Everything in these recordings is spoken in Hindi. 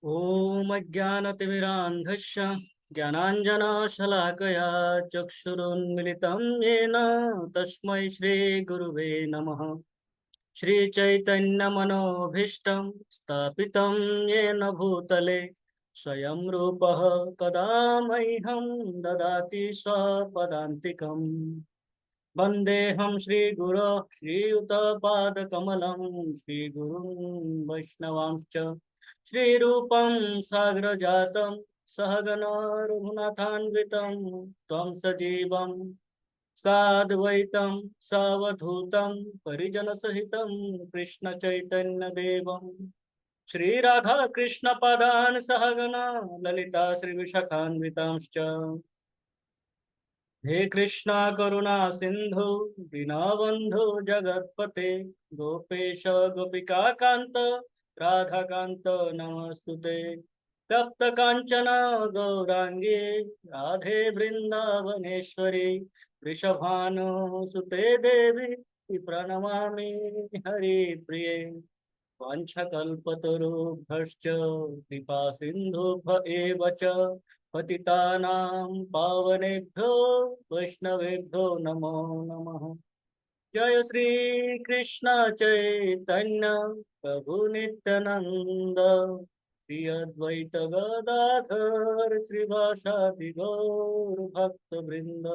ॐ अज्ञानतिमिरान्धस्य ज्ञानाञ्जनशलाकया चक्षुरुन्मिलितं येन तस्मै श्रीगुरुवे नमः। श्रीचैतन्यमनोभीष्टं स्थापितं येन भूतले स्वयं रूपः कदा मह्यं ददाति स्वपदान्तिकम्। वन्देऽहं श्रीगुरो श्रीयुतपादकमलं श्रीगुरुं वैष्णवांश्च श्रीरूपं साग्रजातं सहगणा रघुनाथान्वितं त्वं सजीवं साद्वैतं सावधूतं परिजनसहितं कृष्णचैतन्यदेवं श्रीराधाकृष्णपदान् सहगणा ललिता श्रीविशाखान्वितांश्च। हे कृष्णा करुणा सिंधु दीनबंधु जगतपते गोपेश गोपिका कांत राधा कांत नमस्तुते। तप्त कांचन गौरांगी राधे वृंदावनेश्वरी वृषभानुसुते देवी प्रणमामि हरिप्रिये। वाञ्छकल्पतरुभ्यश्च कृपा सिन्धुभ्य एव च पतितानां पावनेभ्यो वैष्णवेभ्यो नमो नमः। जय श्री कृष्ण चैतन्य प्रभु नित्यानंद श्री अद्वैत गदाधर श्रीवासादि गौर भक्त वृंद।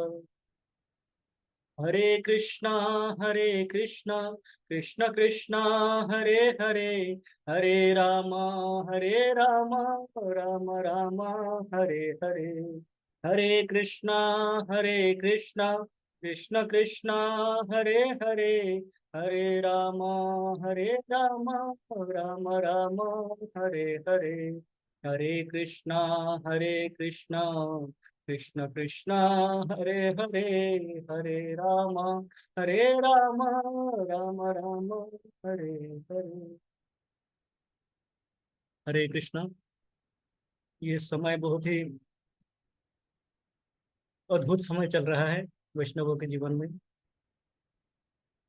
हरे कृष्णा कृष्ण कृष्णा हरे हरे हरे राम राम राम हरे हरे। हरे कृष्णा कृष्ण कृष्णा हरे हरे हरे राम राम राम हरे हरे। हरे कृष्णा कृष्ण कृष्णा हरे हरे हरे राम राम राम हरे हरे। हरे कृष्णा। ये समय बहुत ही अद्भुत समय चल रहा है वैष्णवों के जीवन में।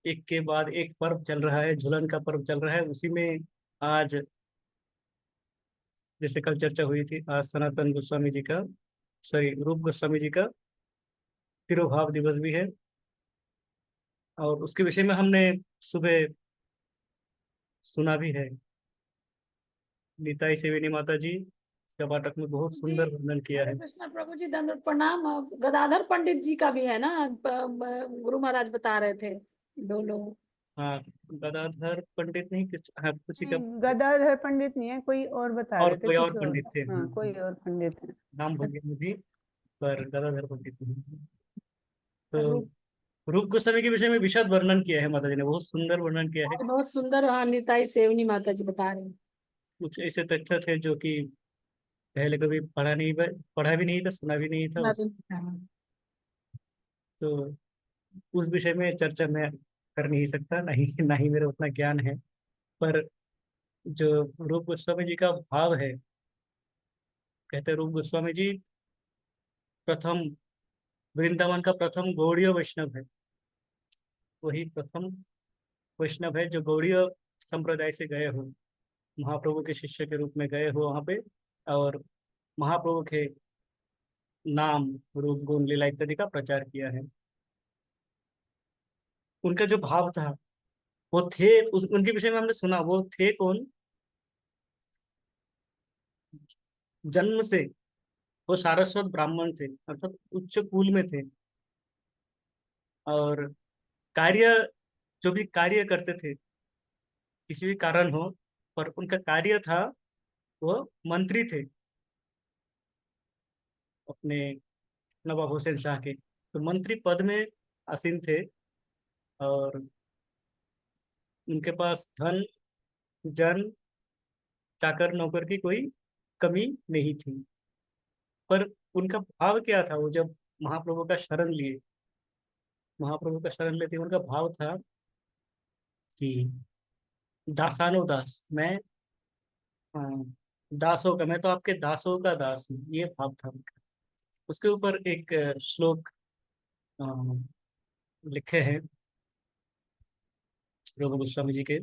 एक के बाद एक पर्व चल रहा है, झूलन का पर्व चल रहा है। उसी में आज, जैसे कल चर्चा हुई थी, आज सनातन गोस्वामी जी का, सॉरी, रूप गोस्वामी जी का तिरुभाव दिवस भी है। और उसके विषय में हमने सुबह सुना भी है। नीताई सेविनी माता जी का पाठक में बहुत जी। सुंदर वर्णन किया हरे है। कृष्णा प्रभु जी, दंडवत प्रणाम। गदाधर पंडित जी का भी है ना, गुरु महाराज बता रहे थे, दो लोग। हाँ, गदाधर पंडित नहीं, कुछ, हाँ, कुछ ही का। नहीं, गदाधर पंडित नहीं है, कोई और बता और रहे थे कोई और कुछ और। पंडित थे, हाँ, कोई और पंडित है। नाम भूल गया मुझे, पर गदाधर पंडित नहीं। तो रूप रूप गोस्वामी के विषय में विशद वर्णन किया है माता जी ने, बहुत सुंदर वर्णन किया है। बहुत सुंदर। हाँ, निताई सेवनी माता जी बता रहे हैं। कुछ ऐसे तथ्य थे जो कि पहले कभी पढ़ा भी नहीं था, सुना भी नहीं था सुना उस। भी नहीं था। तो उस विषय में चर्चा मैं कर नहीं सकता, नहीं मेरा उतना ज्ञान है। पर जो रूप गोस्वामी जी का भाव है, कहते हैं रूप गोस्वामी जी प्रथम, वृंदावन का प्रथम गौड़ीय वैष्णव है। वही प्रथम वैष्णव है जो गौड़ीय संप्रदाय से गए हो, महाप्रभु के शिष्य के रूप में गए हो वहां पे। और महाप्रभु के नाम, रूप, गुण, लीला इत्यादि का प्रचार किया है। उनका जो भाव था, वो थे उनके विषय में हमने सुना। वो थे कौन? जन्म से वो सारस्वत ब्राह्मण थे, अर्थात उच्च कुल में थे। और कार्य, जो भी कार्य करते थे, किसी भी कारण हो, पर उनका कार्य था, वो मंत्री थे अपने नवाब हुसैन शाह के। तो मंत्री पद में आसीन थे। और उनके पास धन, जन, चाकर नौकर की कोई कमी नहीं थी। पर उनका भाव क्या था? वो जब महाप्रभु का शरण लिए, महाप्रभु का शरण लेते उनका भाव था कि दासानो दास मैं, हाँ, दासों का मैं तो आपके दासों का दास हूँ, ये भाव था उनका। उसके ऊपर एक श्लोक अ, लिखे हैं रूप गोस्वामी जी के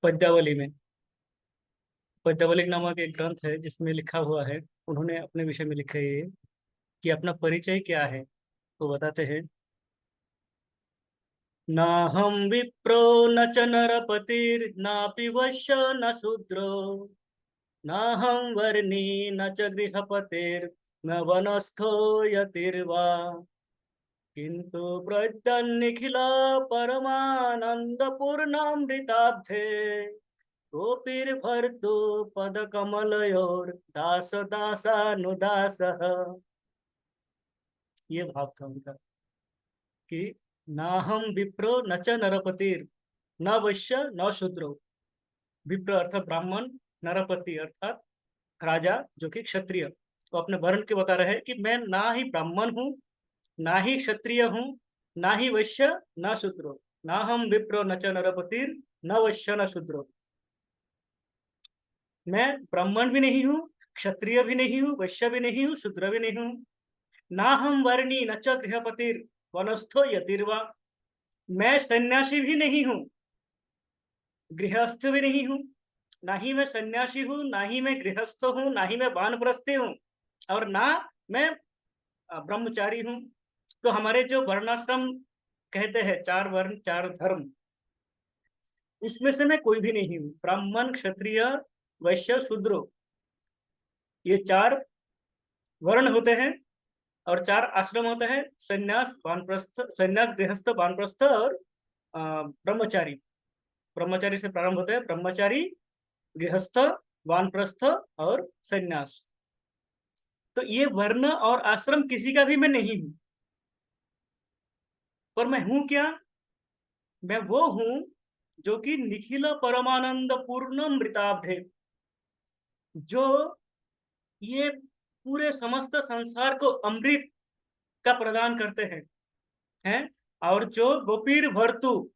पद्यावली में। पद्यवलिक नामक एक ग्रंथ है जिसमें लिखा हुआ है, उन्होंने अपने विषय में लिखा है ये कि अपना परिचय क्या है। तो बताते हैं, ना हम विप्रो न च नरपतिर्नापि वश्य न शूद्रो, न हम वर्णी न च गृहपतिर्न वनस्थो यतिर्वा, किंतु प्रत्यन्निखिल परमानंदपूर्णामृताब्धे गोपीर्भर्तु पदकमलयोर्दास दासानुदासः। ये भाव था उनका कि ना हम विप्रो न च नरपतिर, न वैश्य न शूद्रो। विप्र अर्थात ब्राह्मण, नरपति अर्थात राजा जो कि क्षत्रिय। तो अपने वर्ण के बता रहे हैं कि मैं ना ही ब्राह्मण हूँ, ना ही क्षत्रिय हूँ, ना ही वैश्य न शूद्रो। ना हम विप्रो न च नरपतिर, न वैश्य न शूद्रो। मैं ब्राह्मण भी नहीं हूँ, क्षत्रिय भी नहीं हूँ, वैश्य भी नहीं हूँ, शूद्र भी नहीं हूँ। ना हम वर्णी न च गृहपतिर वनस्थो यतिर्वा। मैं सन्यासी भी नहीं हूँ, गृहस्थ भी नहीं हूँ। ना ही मैं सन्यासी हूँ, ना ही मैं गृहस्थ हूँ, ना ही मैं वानप्रस्थी हूँ, और ना मैं ब्रह्मचारी हूँ। तो हमारे जो वर्णाश्रम कहते हैं, 4 वर्ण 4 धर्म, इसमें से मैं कोई भी नहीं हूँ। ब्राह्मण, क्षत्रिय, वैश्य, शूद्र, ये 4 वर्ण होते हैं और 4 आश्रम होते हैं, संन्यास, वानप्रस्थ, संन्यास, गृहस्थ, वानप्रस्थ और ब्रह्मचारी। ब्रह्मचारी से प्रारंभ होते हैं ब्रह्मचारी, गृहस्थ, वानप्रस्थ और संन्यास। तो ये वर्ण और आश्रम किसी का भी मैं नहीं हूं। पर मैं हूं क्या? मैं वो हूं जो कि निखिल परमानंद पूर्ण मृताब्धे, जो ये पूरे समस्त संसार को अमृत का प्रदान करते हैं, और जो गोपीर भर्तु,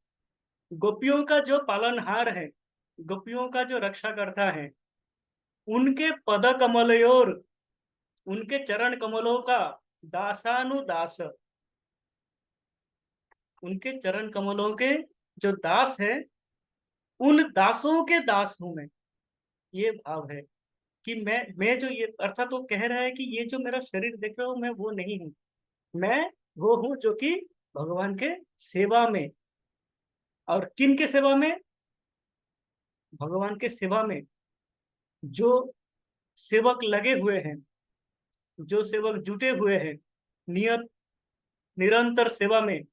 गोपियों का जो पालनहार है, गोपियों का जो रक्षा करता है, उनके पद कमलयोर, उनके चरण कमलों का दासानुदास, उनके चरण कमलों के जो दास है, उन दासों के दास हूं मैं। ये भाव है कि मैं जो ये अर्थात तो कह रहा है कि ये जो मेरा शरीर देख रहा हूं, मैं वो नहीं हूं। मैं वो हूं जो कि भगवान के सेवा में। और किन के सेवा में? भगवान के सेवा में जो सेवक लगे हुए हैं, जो सेवक जुटे हुए हैं नियत निरंतर सेवा में,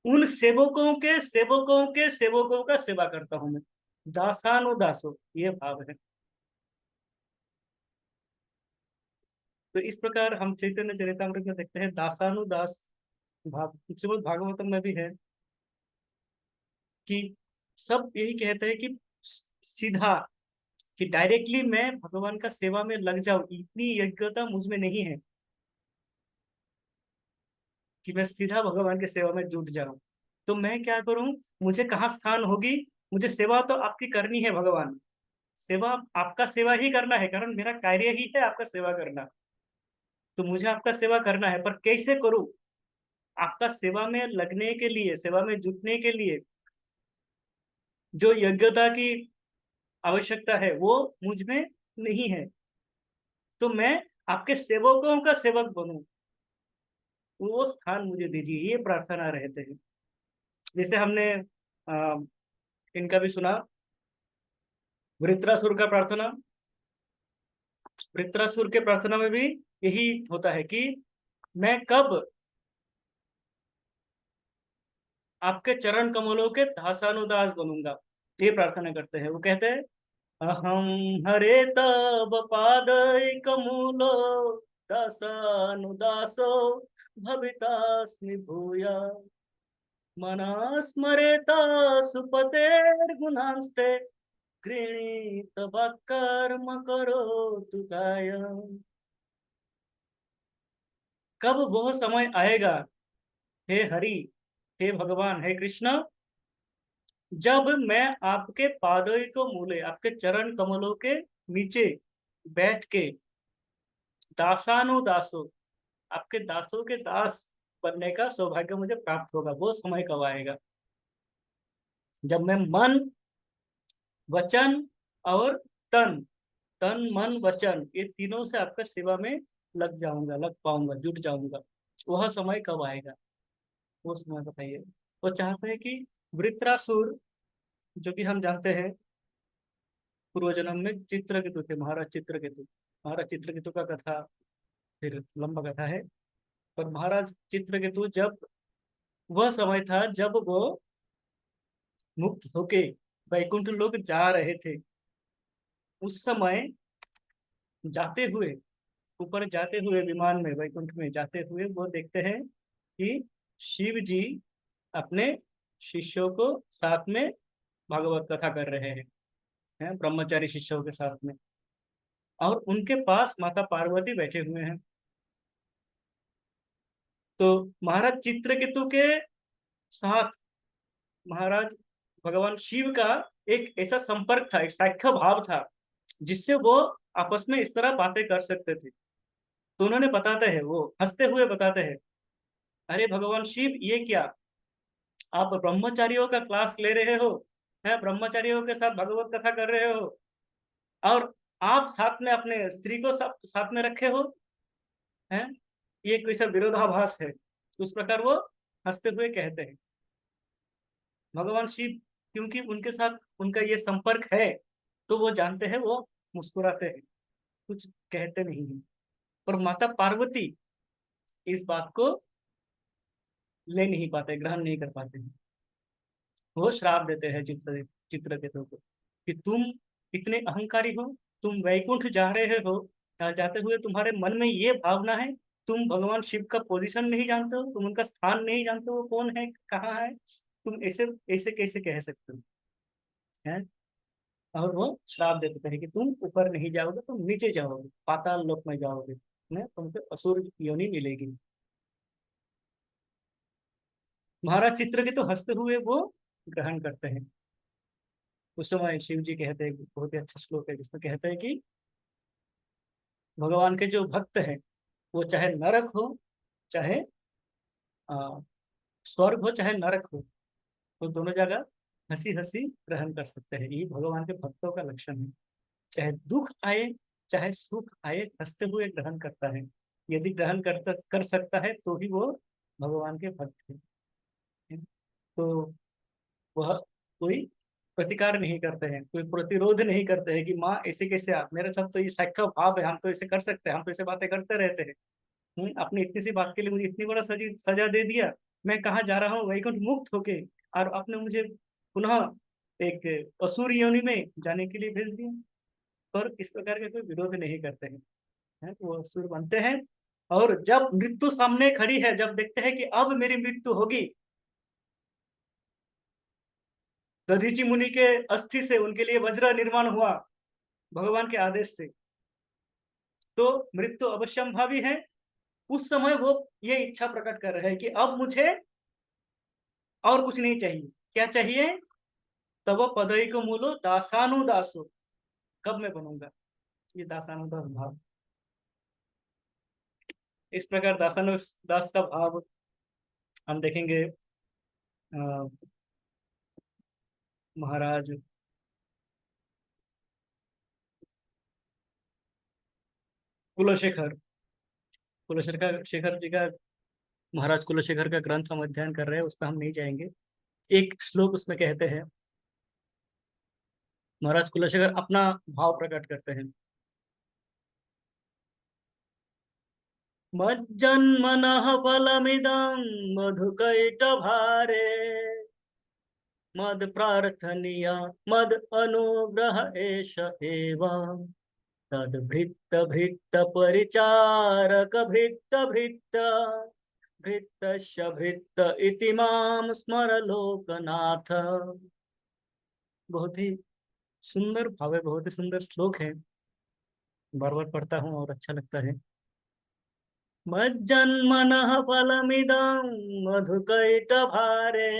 उन सेवकों के सेवकों के सेवकों का सेवा करता हूं मैं। दासानुदासो, ये भाव है। तो इस प्रकार हम चैतन्य चरितमृत में देखते हैं दासानुदास भाव। श्रीमद् भागवतम में भी है कि सब यही कहते हैं कि सीधा, कि डायरेक्टली मैं भगवान का सेवा में लग जाऊं, इतनी योग्यता मुझ में नहीं है कि मैं सीधा भगवान की सेवा में जुट जाऊं। तो मैं क्या करूं? मुझे कहाँ स्थान होगी? मुझे सेवा तो आपकी करनी है भगवान। सेवा, आपका सेवा ही करना है, कारण मेरा कार्य ही है आपका सेवा करना। तो मुझे आपका सेवा करना है, पर कैसे करूं? आपका सेवा में लगने के लिए, सेवा में जुटने के लिए जो योग्यता की आवश्यकता है वो मुझ में नहीं है। तो मैं आपके सेवकों का सेवक बनूं, वो स्थान मुझे दीजिए, ये प्रार्थना रहते हैं। जैसे हमने इनका भी सुना, वृत्रासुर का प्रार्थना। वृत्रासुर के प्रार्थना में भी यही होता है कि मैं कब आपके चरण कमलों के दासानुदास बनूंगा। ये प्रार्थना करते हैं। वो कहते हैं, अहम हरे तब पादैकमूलो दासानुदासो भवितास्मि भूया, मनस्मरेता सुपतेर्गुणांस्ते गृणीत कर्म करोतु कायम्। कब वो समय आएगा, हे हरि, हे भगवान, हे कृष्ण, जब मैं आपके पादों को मूले, आपके चरण कमलों के नीचे बैठ के दासानुदासो, आपके दासों के दास बनने का सौभाग्य मुझे प्राप्त होगा। वो समय कब आएगा? जब मैं मन, वचन और तन तन मन वचन, ये तीनों से आपका सेवा में लग जाऊंगा, लग पाऊंगा, जुट जाऊंगा। वह समय कब आएगा, वो समय बताइए। वो चाहते हैं कि वृत्रासुर, जो कि हम जानते हैं पूर्व जन्म में चित्रकेतु थे, महाराज चित्रकेतु। महाराज चित्रकेतु का कथा फिर लंबा कथा है। पर महाराज चित्रकेतु, जब वह समय था जब वो मुक्त होके वैकुंठ लोग जा रहे थे, उस समय जाते हुए, ऊपर जाते हुए विमान में वैकुंठ में जाते हुए वो देखते हैं कि शिव जी अपने शिष्यों को साथ में भागवत कथा कर रहे हैं ब्रह्मचारी शिष्यों के साथ में, और उनके पास माता पार्वती बैठे हुए हैं। तो महाराज चित्रकेतु के साथ महाराज भगवान शिव का एक ऐसा संपर्क था, एक साख्य भाव था, जिससे वो आपस में इस तरह बातें कर सकते थे। तो उन्होंने बताते हैं, वो हंसते हुए बताते हैं, अरे भगवान शिव, ये क्या, आप ब्रह्मचारियों का क्लास ले रहे हो, है ब्रह्मचारियों के साथ भगवत कथा कर रहे हो, और आप साथ में अपने स्त्री को साथ में रखे हो, हैं, ये कैसा विरोधाभास है। उस प्रकार वो हंसते हुए कहते हैं। भगवान शिव, क्योंकि उनके साथ उनका ये संपर्क है, तो वो जानते हैं, वो मुस्कुराते हैं, कुछ कहते नहीं है। पर माता पार्वती इस बात को ले नहीं पाते, ग्रहण नहीं कर पाते हैं। वो श्राप देते हैं चित्रकेतु को कि तुम इतने अहंकारी हो, तुम वैकुंठ जा रहे हो, जाते हुए तुम्हारे मन में ये भावना है, तुम भगवान शिव का पोजीशन नहीं जानते हो, तुम उनका स्थान नहीं जानते हो, कौन है कहाँ है, तुम ऐसे ऐसे कैसे कह सकते हो, हैं। और वो श्राप देते हैं कि तुम ऊपर नहीं जाओगे, तुम नीचे जाओगे, पाताल लोक में जाओगे, है तुमको असुर योनि मिलेगी। महाराज चित्र के तो हंसते हुए वो ग्रहण करते हैं। उस समय शिव जी कहते हैं, बहुत ही अच्छा श्लोक है जिसमें कहते हैं कि भगवान के जो भक्त हैं, वो चाहे नरक हो, चाहे आ, स्वर्ग हो, चाहे नरक हो, तो दोनों जगह हंसी हंसी ग्रहण कर सकते हैं। ये भगवान के भक्तों का लक्षण है। चाहे दुख आए, चाहे सुख आए, हंसते हुए ग्रहण करता है। यदि ग्रहण कर सकता है तो ही वो भगवान के भक्त है। तो वह कोई प्रतिकार नहीं करते हैं, कोई प्रतिरोध नहीं करते हैं कि माँ ऐसे कैसे, आप मेरे साथ तो ये साख्य भाव है, हम तो ऐसे कर सकते हैं, हम तो ऐसे बातें करते रहते हैं। आपने इतनी सी बात के लिए मुझे इतनी बड़ा सजा दे दिया, मैं कहाँ जा रहा हूँ वैकुंठ मुक्त होके, और आपने मुझे पुनः एक असुर योनि में जाने के लिए भेज दिया। पर इस प्रकार के कोई विरोध नहीं करते हैं, वो असुर बनते हैं। और जब मृत्यु सामने खड़ी है, जब देखते हैं कि अब मेरी मृत्यु होगी, दधीची मुनि के अस्थि से उनके लिए वज्र निर्माण हुआ भगवान के आदेश से, तो मृत्यु अवश्यंभावी है। उस समय वो ये इच्छा प्रकट कर रहे हैं कि अब मुझे और कुछ नहीं चाहिए। क्या चाहिए? तब पदई को मूलो दासानुदासो, कब मैं बनूंगा, ये दासानुदास भाव। इस प्रकार दासानुदास का भाव हम देखेंगे महाराज कुलशेखर कुलशेखर शेखर जी का, महाराज कुलशेखर का ग्रंथ हम अध्ययन कर रहे हैं, उस पर हम नहीं जाएंगे। एक श्लोक उसमें कहते हैं, महाराज कुलशेखर अपना भाव प्रकट करते हैं। मज्जन्मनः फलमिदं मधुकैटभारे, मद प्रार्थनीय मद अनुग्रह एष एव, तद भृत्त भृत्त परिचारक भृत्त भृत्त भृत्तस्य भृत्त इति माम स्मर लोकनाथ। बहुत ही सुंदर भाव है, बहुत ही सुंदर श्लोक है, बार बार पढ़ता हूँ और अच्छा लगता है। मज्जन्मनः फलमिदं मधुकैटभारे,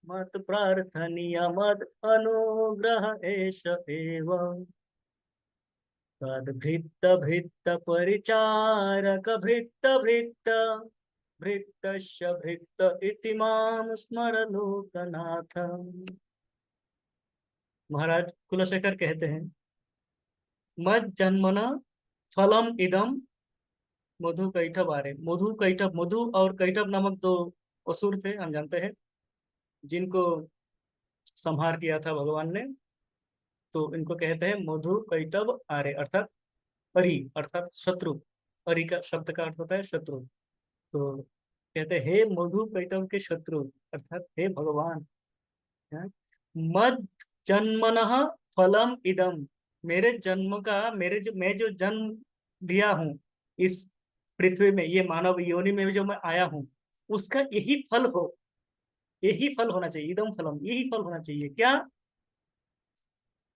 मत प्रार्थनीय मद अनुग्रह एष एव, तद भृत्त भृत्त परिचारक भृत्त भृत्त भृत्तस्य भृत्त इति माम स्मर लोकनाथ। महाराज कुलशेखर कहते हैं मद जन्मन फलम इदम मधु कैटभ आरे। मधु कैटभ, मधु और कैटभ नामक दो असुर थे, हम जानते हैं, जिनको संहार किया था भगवान ने। तो इनको कहते हैं मधु कैटभ आरे, अर्थात अरि, अर्थात शत्रु। अरि का शब्द का अर्थ होता है शत्रु। तो कहते हैं हे मधु कैटभ के शत्रु, अर्थात हे भगवान, हैं? मद जन्मनः फलम इदम, मेरे जन्म का, मेरे जो मैं जो जन्म लिया हूँ इस पृथ्वी में, ये मानव योनि में जो मैं आया हूँ, उसका यही फल हो, यही फल होना चाहिए। इदम फलम, यही फल होना चाहिए। क्या?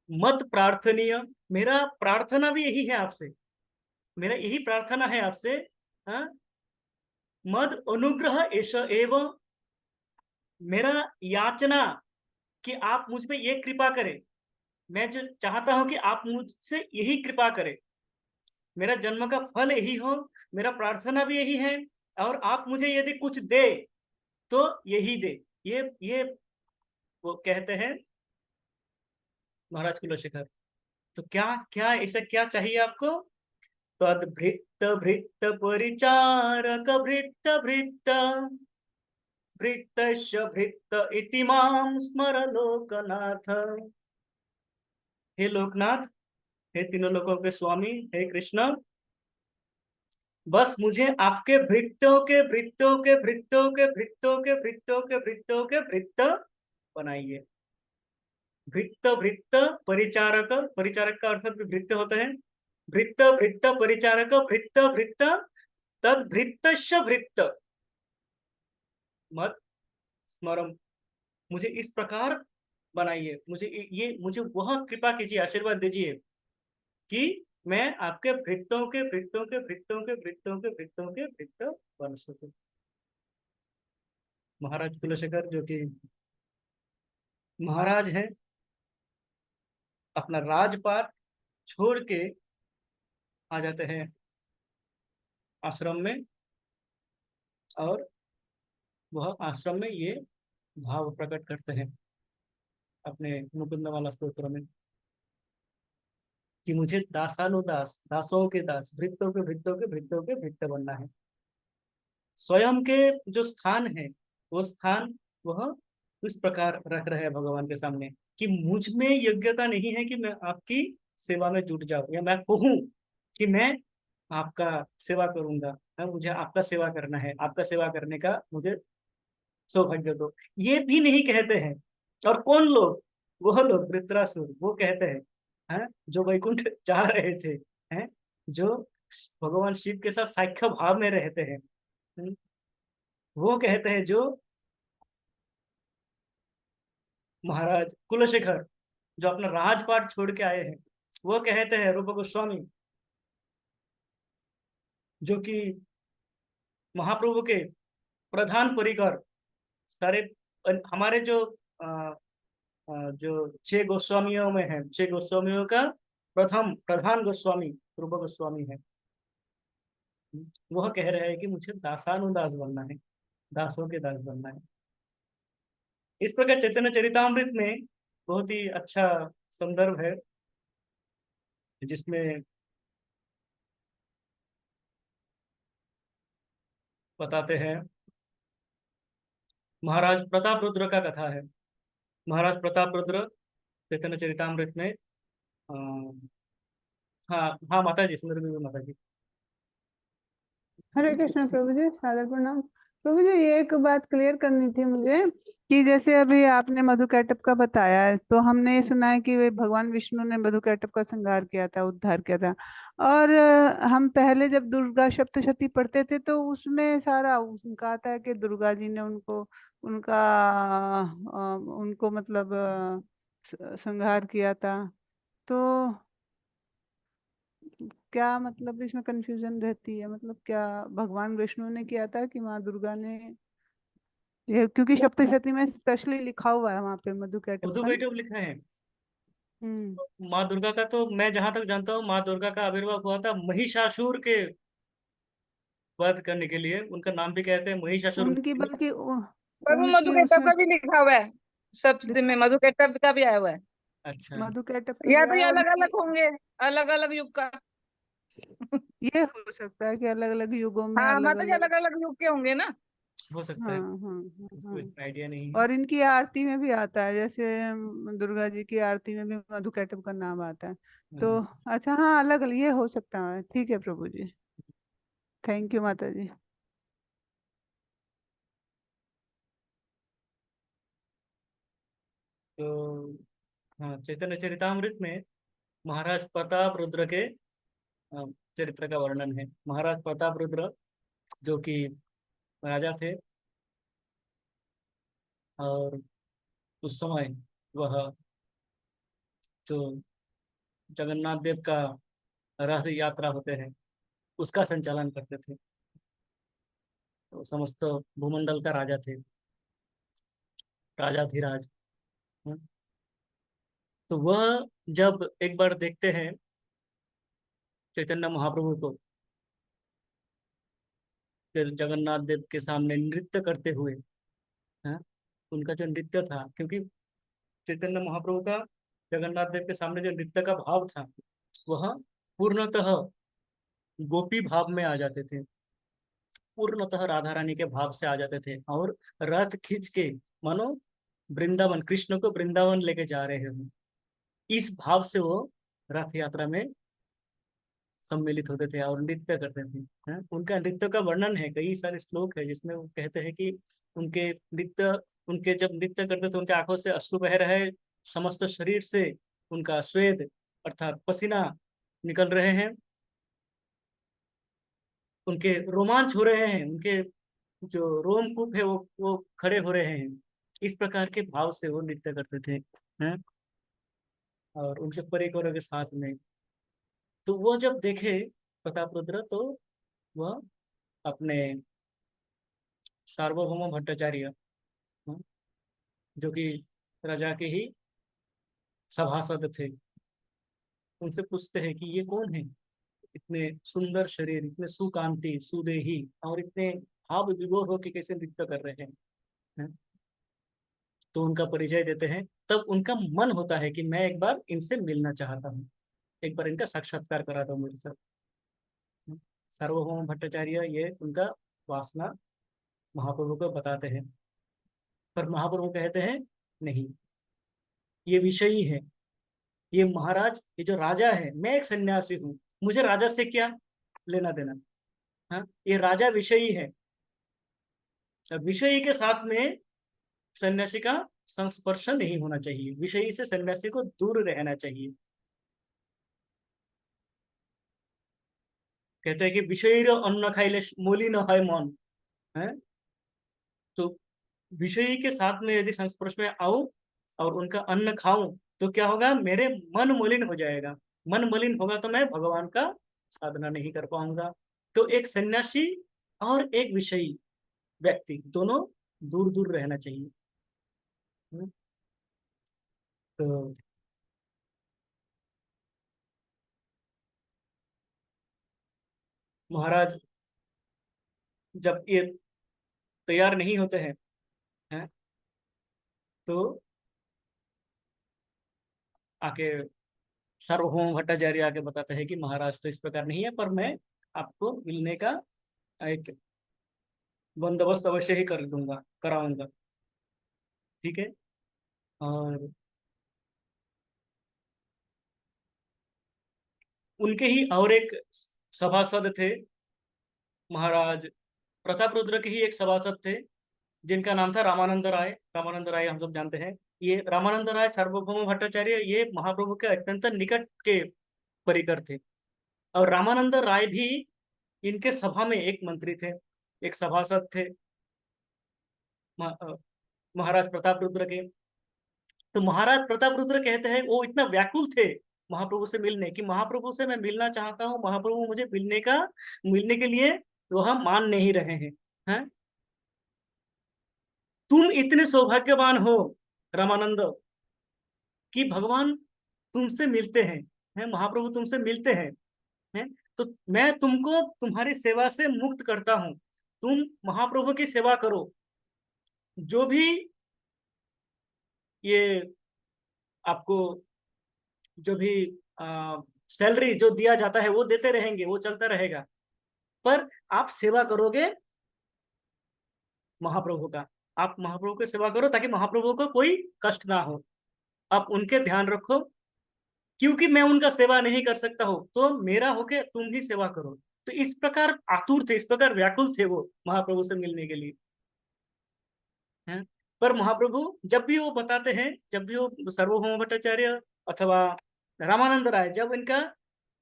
मत प्रार्थनीय, मेरा प्रार्थना भी यही है आपसे, मेरा यही प्रार्थना है आपसे। हाँ? मद अनुग्रह एष एवं, मेरा याचना कि आप मुझ पे ये कृपा करें, मैं जो चाहता हूं कि आप मुझसे यही कृपा करें, मेरा जन्म का फल यही हो, मेरा प्रार्थना भी यही है। और आप मुझे यदि कुछ दे तो यही दे। ये वो कहते हैं महाराज कुलशेखर। तो क्या क्या ऐसा क्या चाहिए आपको? तद भृत्त भृत्त परिचारक भृत्त भृत्त भृत्तस्य भृत्त इति मां स्मर लोकनाथ। हे लोकनाथ, हे तीनों लोकों के स्वामी, हे कृष्ण, बस मुझे आपके भृत्यों के भृत्यों के भृत्यों के भृत्यों के भृत्यों के भृत्यों के भृत्त बनाइए। भृत्त भृत्त परिचारक, परिचारक का अर्थ भी भृत्य होता है। भृत्त भृत्त परिचारक भृत्त भृत्त तद भृत्तस्य भृत्त मत स्मरम, मुझे इस प्रकार बनाइए, मुझे वह कृपा कीजिए, आशीर्वाद दीजिए कि मैं आपके भृत्यों के भृत्यों के भृत्यों के भृत्यों के भृत्यों के भृत्य बन सकूं। महाराज कुलशेखर जो कि महाराज हैं, अपना राजपाट छोड़ के आ जाते हैं आश्रम में, और वह आश्रम में ये भाव प्रकट करते हैं अपने मुकुंदमाला स्तोत्र में कि मुझे दासानुदास, दासों के दास, भृत्यों के भृत्यों के भृत्यों के भृत्य बनना है। स्वयं के जो स्थान है, वो स्थान वह इस प्रकार रख रहे हैं भगवान के सामने कि मुझ में योग्यता नहीं है कि मैं आपकी सेवा में जुट जाऊं, या मैं कहूं कि मैं आपका सेवा करूंगा, मुझे आपका सेवा करना है, आपका सेवा करने का मुझे सौभाग्य दो, ये भी नहीं कहते हैं। और कौन लोग? वो लोग वृत्रासुर, वो कहते हैं, जो वैकुंठ जा रहे थे, हैं, जो भगवान शिव के साथ साख्य भाव में रहते हैं, वो कहते हैं, जो महाराज कुलशेखर जो अपना राजपाट छोड़ के आए हैं, वो कहते हैं, रूप गोस्वामी जो कि महाप्रभु के प्रधान परिकर, सारे हमारे जो 6 गोस्वामियों में है, 6 गोस्वामियों का प्रधान गोस्वामी रूप गोस्वामी है। वह कह रहे हैं कि मुझे दासानुदास बनना है, दासों के दास बनना है। इस प्रकार चैतन्य चरितामृत में बहुत ही अच्छा संदर्भ है, जिसमें बताते हैं महाराज प्रताप रुद्र का कथा है। महाराज प्रताप रुद्र चैतन्य चरितामृत में हाँ हाँ माता जी, सुंदर देवी माता जी। हरे कृष्ण प्रभु जी, सादर प्रणाम। प्रभु जी, ये एक बात क्लियर करनी थी मुझे कि जैसे अभी आपने मधु कैटभ का बताया है, तो हमने ये सुना है कि वे भगवान विष्णु ने मधु कैटभ का संहार किया था, उद्धार किया था। और हम पहले जब दुर्गा सप्तशती पढ़ते थे तो उसमें सारा उनका आता है कि दुर्गा जी ने उनको मतलब संहार किया था। तो क्या मतलब इसमें कंफ्यूजन रहती है, मतलब क्या भगवान विष्णु ने किया था कि माँ दुर्गा ने? ये क्योंकि सप्तशती में स्पेशली लिखा हुआ है वहां पे मधु कैटभ मधु का ना। कैटभ लिखा है। हम्म। माँ दुर्गा का तो मैं जहां तक जानता हूँ, माँ दुर्गा का आविर्भाव हुआ था महिषासुर के वध करने के लिए। उनका नाम भी कहते हैं महिषासुर। उनकी बल्कि प्रभु मधु उनकी कैटभ उसमें का भी लिखा हुआ है, सब में मधु कैटभ का भी आया हुआ है। अच्छा। मधुकैटभ का या तो ये ब्याह, और अलग ये अलग होंगे, अलग अलग युग का। ये हो सकता है कि अलग अलग युगों में हाँ, अलग माता जी अलग। अलग अलग युग के होंगे ना। हो सकता हाँ है, हाँ हाँ उसको हाँ। इतना आइडिया नहीं है। और इनकी आरती में भी आता है, जैसे दुर्गा जी की आरती में भी मधुकैटभ का नाम आता है। तो हम्म। अच्छा, हाँ, अलग अलग ये हो सकता है। ठीक है प्रभु जी, थैंक यू माता जी। तो हाँ, चैतन्य चरितामृत में महाराज प्रताप रुद्र के अ, चरित्र का वर्णन है। महाराज प्रताप रुद्र जो कि राजा थे, और उस समय वह जो जगन्नाथ देव का रथ यात्रा होते हैं उसका संचालन करते थे। तो समस्त भूमंडल का राजा थे, राजाधिराज। हम्म। तो वह जब एक बार देखते हैं चैतन्य महाप्रभु को फिर जगन्नाथ देव के सामने नृत्य करते हुए, हाँ, उनका जो नृत्य था, क्योंकि चैतन्य महाप्रभु का जगन्नाथ देव के सामने जो नृत्य का भाव था वह पूर्णतः गोपी भाव में आ जाते थे, पूर्णतः राधा रानी के भाव से आ जाते थे, और रथ खींच के मानो वृंदावन, कृष्ण को वृंदावन लेके जा रहे हो, इस भाव से वो रथ यात्रा में सम्मिलित होते थे और नृत्य करते थे। हैं? उनका नृत्य का वर्णन है, कई सारे श्लोक है जिसमें वो कहते हैं कि उनके नृत्य, उनके जब नृत्य करते थे उनके आंखों से अश्रु बह रहे, समस्त शरीर से उनका स्वेद अर्थात पसीना निकल रहे हैं, उनके रोमांच हो रहे हैं, उनके जो रोमकूप है वो खड़े हो रहे हैं, इस प्रकार के भाव से वो नृत्य करते थे। हैं? और उनके परिवारों के साथ में, तो वो जब देखे प्रताप रुद्र, तो वह अपने सार्वभौम भट्टाचार्य, हाँ, जो कि राजा के ही सभासद थे, उनसे पूछते हैं कि ये कौन है, इतने सुंदर शरीर, इतने सुकांति सुदेही और इतने भाव विभोर होकर कैसे नृत्य कर रहे हैं। हैं? तो उनका परिचय देते हैं, तब उनका मन होता है कि मैं एक बार इनसे मिलना चाहता हूँ, एक बार इनका साक्षात्कार करा दो मेरे साथ। सार्वभौम भट्टाचार्य ये उनका वासना महाप्रभु को बताते हैं, पर महाप्रभु कहते हैं नहीं, ये विषयी है, ये महाराज, ये जो राजा है, मैं एक सन्यासी हूँ, मुझे राजा से क्या लेना देना। हाँ, ये राजा विषयी है, अब विषयी के साथ में सन्यासी का संस्पर्श नहीं होना चाहिए, विषयी से सन्यासी को दूर रहना चाहिए। कहते हैं कि विषयी अन्न खाइले मोली न है मन। है, तो विषयी के साथ में यदि संस्पर्श में आऊं और उनका अन्न खाऊं तो क्या होगा, मेरे मन मलिन हो जाएगा, मन मलिन होगा तो मैं भगवान का साधना नहीं कर पाऊंगा। तो एक सन्यासी और एक विषयी व्यक्ति दोनों दूर दूर रहना चाहिए। हम्म, तो महाराज जब ये तैयार नहीं होते हैं, हैं तो आके सार्वभौम भट्टाचार्य आके बताते हैं कि महाराज तो इस प्रकार नहीं है, पर मैं आपको मिलने का एक बंदोबस्त अवश्य ही कर दूंगा, कराऊंगा। ठीक है। और उनके ही और एक सभासद थे, महाराज प्रताप रुद्र के ही एक सभासद थे जिनका नाम था रामानंद राय। रामानंद राय हम सब जानते हैं, ये रामानंद राय सार्वभौम भट्टाचार्य ये महाप्रभु के अत्यंत निकट के परिकर थे, और रामानंद राय भी इनके सभा में एक मंत्री थे, एक सभासद थे महाराज प्रताप रुद्र के। तो महाराज प्रताप रुद्र कहते हैं वो इतना व्याकुल थे महाप्रभु से मिलने कि महाप्रभु से मैं मिलना चाहता हूँ, महाप्रभु मुझे मिलने के लिए तो हम मान नहीं रहे हैं। तुम इतने सौभाग्यवान हो रामानंद कि भगवान तुमसे मिलते हैं, महाप्रभु तुमसे मिलते हैं। तो मैं तुमको तुम्हारी सेवा से मुक्त करता हूँ, तुम महाप्रभु की सेवा करो, जो भी ये आपको जो भी सैलरी जो दिया जाता है वो देते रहेंगे, वो चलता रहेगा, पर आप सेवा करोगे महाप्रभु का। आप महाप्रभु की सेवा करो ताकि महाप्रभु को कोई कष्ट ना हो। आप उनके ध्यान रखो, क्योंकि मैं उनका सेवा नहीं कर सकता हूँ तो मेरा होके तुम ही सेवा करो। तो इस प्रकार आतुर थे, इस प्रकार व्याकुल थे वो महाप्रभु से मिलने के लिए, हैं। पर महाप्रभु जब भी वो बताते हैं, जब भी वो सार्वभौम भट्टाचार्य अथवा रामानंद राय जब इनका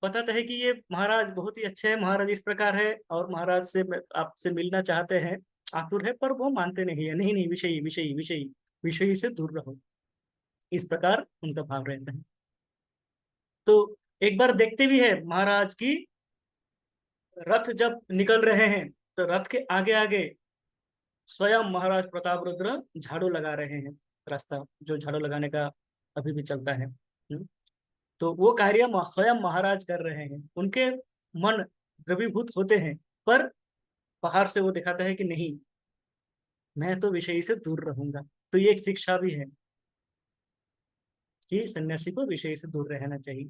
बताते हैं कि ये महाराज बहुत ही अच्छे हैं, महाराज इस प्रकार है और महाराज से आपसे मिलना चाहते हैं, आतुर है, पर वो मानते नहीं है, नहीं नहीं विषयी विषयी विषयी विषयी से दूर रहो, इस प्रकार उनका भाव रहता है। तो एक बार देखते भी है महाराज की रथ जब निकल रहे हैं तो रथ के आगे आगे स्वयं महाराज प्रताप रुद्र झाड़ू लगा रहे हैं, रास्ता जो झाड़ू लगाने का अभी भी चलता है। तो वो कार्य स्वयं महाराज कर रहे हैं, उनके मन द्रवीभूत होते हैं, पर बाहर से वो दिखाता है कि नहीं, मैं तो विषय से दूर रहूंगा। तो ये एक शिक्षा भी है कि सन्यासी को विषय से दूर रहना चाहिए।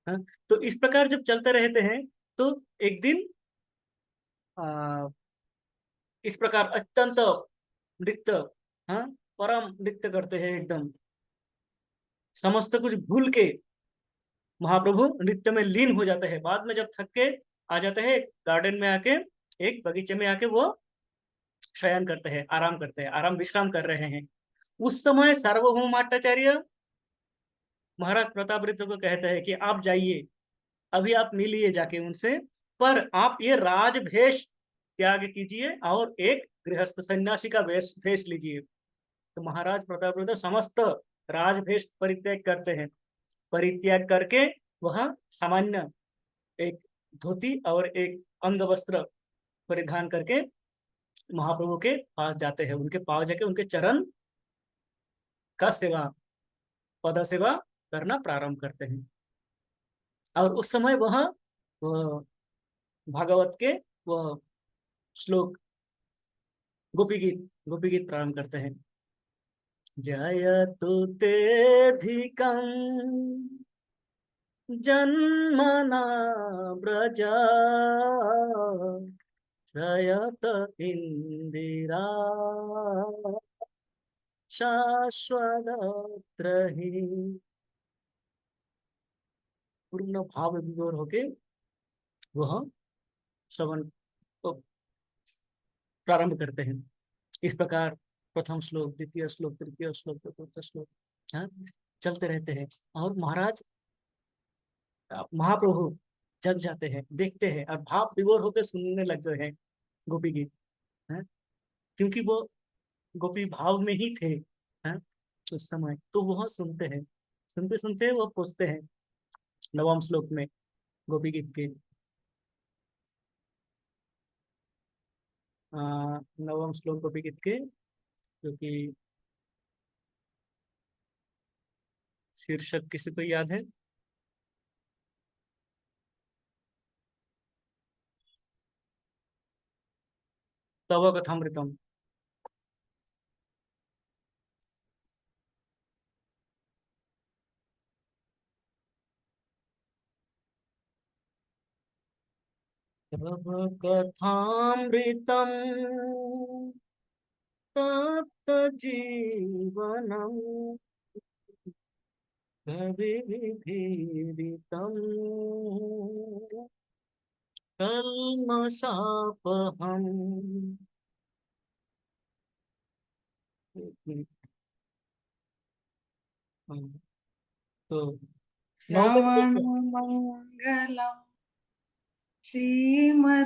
हाँ, तो इस प्रकार जब चलते रहते हैं तो एक दिन इस प्रकार अत्यंत नृत्य, हाँ, परम नृत्य करते हैं, एकदम समस्त कुछ भूल के महाप्रभु नृत्य में लीन हो जाते हैं। बाद में जब थक के आ जाते हैं गार्डन में आके, एक बगीचे में आके वो शयन करते हैं, आराम करते हैं, आराम विश्राम कर रहे हैं। उस समय सार्वभौम भट्टाचार्य महाराज प्रताप रुद्र को कहते हैं कि आप जाइए, अभी आप मिलिए जाके उनसे, पर आप ये राजभेष त्याग कीजिए और एक गृहस्थ सन्यासी का वेश भेष लीजिए। तो महाराज प्रताप रुद्र समस्त राजभेष परित्याग करते हैं, परित्याग करके वह सामान्य एक धोती और एक अंग वस्त्र परिधान करके महाप्रभु के पास जाते हैं, उनके पास जाके उनके चरण का सेवा, पद सेवा करना प्रारंभ करते हैं। और उस समय वह भागवत के वह श्लोक गोपी गीत प्रारंभ करते हैं। जयतु तेऽधिकं जन्मना व्रजा शयत इंदिरा शाश्वत ही। पूर्ण भाव विभोर होके वह श्रवण को प्रारंभ करते हैं। इस प्रकार प्रथम श्लोक, द्वितीय श्लोक, तृतीय श्लोक, चतुर्थ श्लोक, हाँ, चलते रहते हैं। और महाराज महाप्रभु जग जाते हैं, देखते हैं और भाव विभोर होकर सुनने लग जाते हैं गोपी गीत, हाँ, क्योंकि वो गोपी भाव में ही थे, हाँ, उस समय। तो वह सुनते हैं, सुनते सुनते वो पूछते हैं नवम श्लोक में गोपी गीत के, नवम श्लोक गोपी गीत के, जो कि शीर्षक किसी को याद है? तव कथामृतम। तव कथामृतम तप्त जीवनम कविभिरीडितम् कल्मषापहम्। तो श्रवण मंगलम श्रीमदाततम्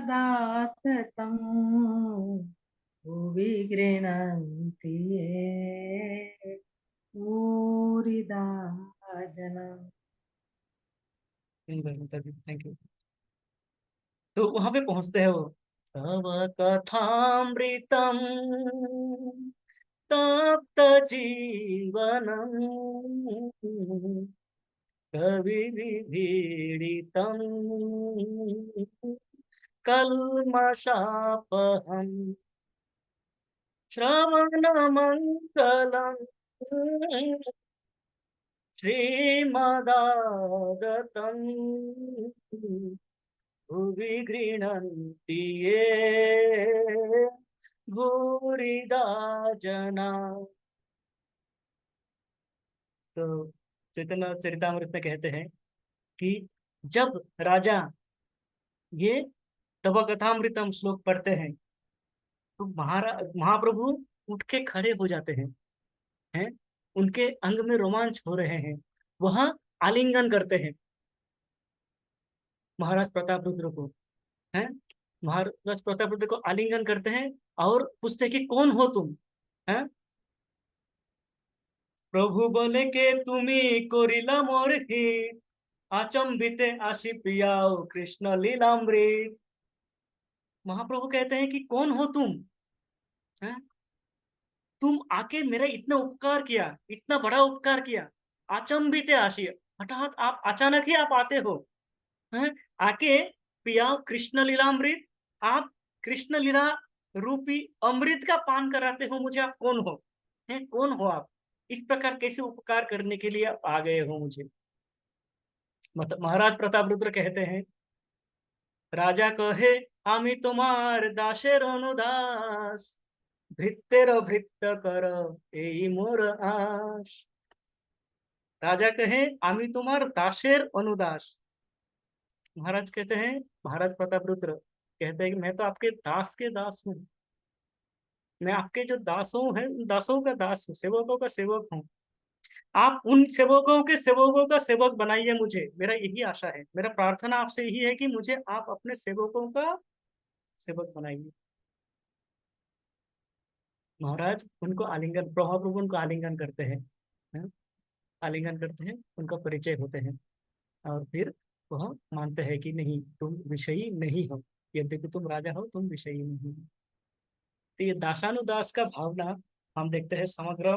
भुवि गृह्णन्ति ये भूरिदा जना। Thank you. तो वहां पे पहुंचते हैं वो, तव कथामृतम तप्त जीवनम कविभिरीडितम् कल्मषापहम् श्रवणमङ्गलम् श्रीमदागतं भुवि गृह्णन्ति ये भूरिदा जना। तो चैतन्य चरितामृत में कहते हैं कि जब राजा ये तव कथामृतम श्लोक पढ़ते हैं तो महाप्रभु उठ के खड़े हो जाते हैं, उनके अंग में रोमांच हो रहे हैं, वह आलिंगन करते हैं महाराज प्रताप रुद्र को, हैं महाराज प्रताप रुद्र को आलिंगन करते हैं और पूछते हैं कि कौन हो तुम, हैं प्रभु बोले के तुम्ही कोरिला मोर हित आचंबिते आशी पियाओ कृष्ण लीलामृत। महाप्रभु कहते हैं कि कौन हो तुम, हैं तुम आके मेरा इतना उपकार किया, इतना बड़ा उपकार किया, अचंभित आशी, हठात आप अचानक ही आप आते हो, हैं आके पिया कृष्ण लीलामृत, आप कृष्ण लीला रूपी अमृत का पान कराते हो मुझे, आप कौन हो, हैं कौन हो आप, इस प्रकार कैसे उपकार करने के लिए आप आ गए हो मुझे। मतलब महाराज प्रताप रुद्र कहते हैं, राजा कहे आमी तुम्हार दासेर अनुदास, भृत्तेर भृत्त कर এই মোর आश। राजा कहे आमी तुम्हार दासेर अनुदास। महाराज कहते हैं, महाराज प्रताप रुद्र कहते हैं कि मैं तो आपके दास के दास हूँ, मैं आपके जो दासों हैं उन दासों का दास हूँ, सेवकों का सेवक हूँ, आप उन सेवकों का सेवक बनाइए मुझे, मेरा यही आशा है, मेरा प्रार्थना आपसे यही है कि मुझे आप अपने सेवकों का सेवक बनाइए। महाराज उनको आलिंगन, महाप्रभु उनको आलिंगन करते हैं, आलिंगन करते हैं, उनका परिचय होते हैं और फिर वह मानते हैं कि नहीं तुम विषयी नहीं हो, यद्यपि तुम राजा हो तुम विषयी नहीं हो। तो ये दासानुदास का भावना हम देखते हैं समग्र,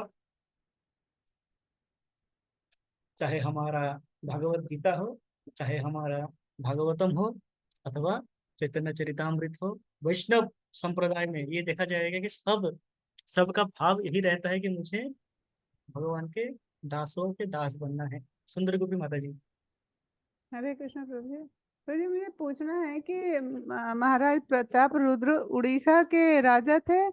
चाहे हमारा भागवत गीता हो, चाहे हमारा भागवतम हो, अथवा चैतन्य चरितामृत हो, वैष्णव संप्रदाय में ये देखा जाएगा कि सबका भाव यही रहता है कि मुझे भगवान के दासों के दास बनना है। सुंदर गोपी माता जी। हरे कृष्ण प्रभु जी। तो जी मुझे पूछना है कि महाराज प्रताप रुद्र उड़ीसा के राजा थे,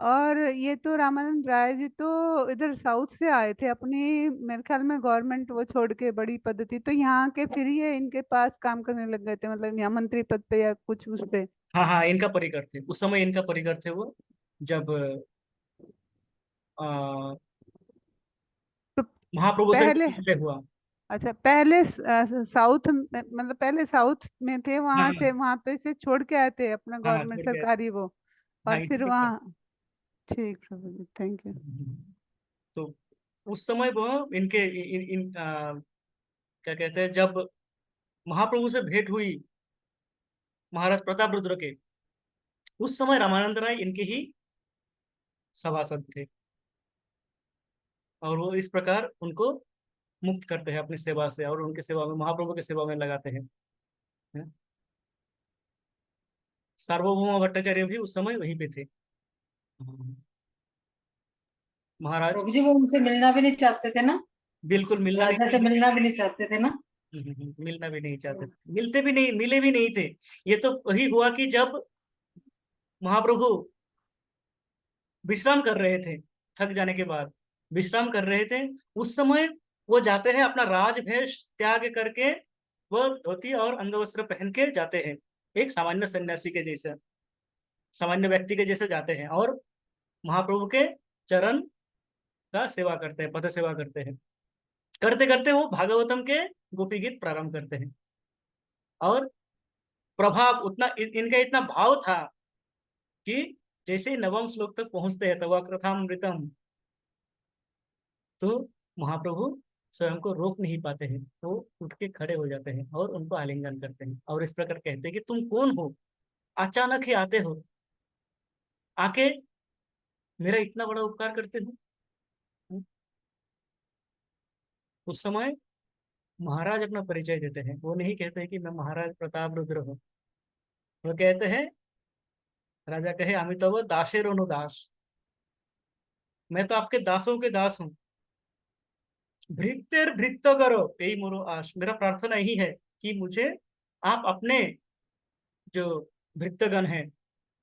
और ये तो रामानंद राय जी तो इधर साउथ से आए थे अपनी, मेरे ख्याल में गवर्नमेंट वो छोड़ के बड़ी पद्धति, तो यहाँ के फिर ये इनके पास काम करने लग गए थे, मतलब यहाँ मंत्री पद पे या कुछ उस पे। हाँ हाँ, इनका परिकर थे उस समय, इनका परिकर थे वो, जब आ, तो महाप्रभु से पहले, परिचय हुआ। अच्छा पहले साउथ मतलब पहले साउथ में थे, हाँ वहां हाँ से वहां पे से छोड़ के आए थे अपना हाँ हाँ, गवर्नमेंट छोड़ गए। सरकारी वो, हाँ और इधर फिर भी था। वहाँ। ठीक प्रभु जी, थैंक यू। तो उस समय वो इनके क्या कहते हैं, जब महाप्रभु से भेंट हुई महाराज प्रताप रुद्र के, उस समय रामानंद राय इनके ही सभासद थे, और वो इस प्रकार उनको मुक्त करते हैं अपनी सेवा से और उनके सेवा में, महाप्रभु की सेवा में लगाते हैं। हैं? सार्वभौम भट्टाचार्य भी उस समय वहीं पे थे। महाराज प्रभु जी वो उनसे मिलना भी नहीं चाहते थे ना, बिल्कुल मिलना राजा से नहीं, मिलना भी नहीं चाहते थे ना। मिलना भी नहीं चाहते थे, मिलते भी नहीं, मिले भी नहीं थे। ये तो वही हुआ कि जब महाप्रभु विश्राम कर रहे थे, थक जाने के बाद विश्राम कर रहे थे, उस समय वो जाते हैं अपना राजवेश त्याग करके, वो धोती और अंगवस्त्र पहन के जाते हैं, एक सामान्य सन्यासी के जैसे, सामान्य व्यक्ति के जैसे जाते हैं, और महाप्रभु के चरण का सेवा करते हैं, पद सेवा करते हैं। करते करते वो भागवतम के गोपी गीत प्रारंभ करते हैं, और प्रभाव उतना इनका इतना भाव था कि जैसे ही नवम श्लोक तक पहुंचते हैं तवा कथामृतम, तो महाप्रभु स्वयं को रोक नहीं पाते हैं, तो उठ के खड़े हो जाते हैं और उनको आलिंगन करते हैं और इस प्रकार कहते हैं कि तुम कौन हो, अचानक ही आते हो, आके मेरा इतना बड़ा उपकार करते हो। उस समय महाराज अपना परिचय देते हैं, वो नहीं कहते हैं कि मैं महाराज प्रताप रुद्र हूँ, वो कहते हैं, राजा कहे अमिताभ दासेर अनुदास, मैं तो आपके दासों के दास हूँ, भृत्यर भृत्य करो यही मोरो आश, मेरा प्रार्थना यही है कि मुझे आप अपने जो भृत्यगण हैं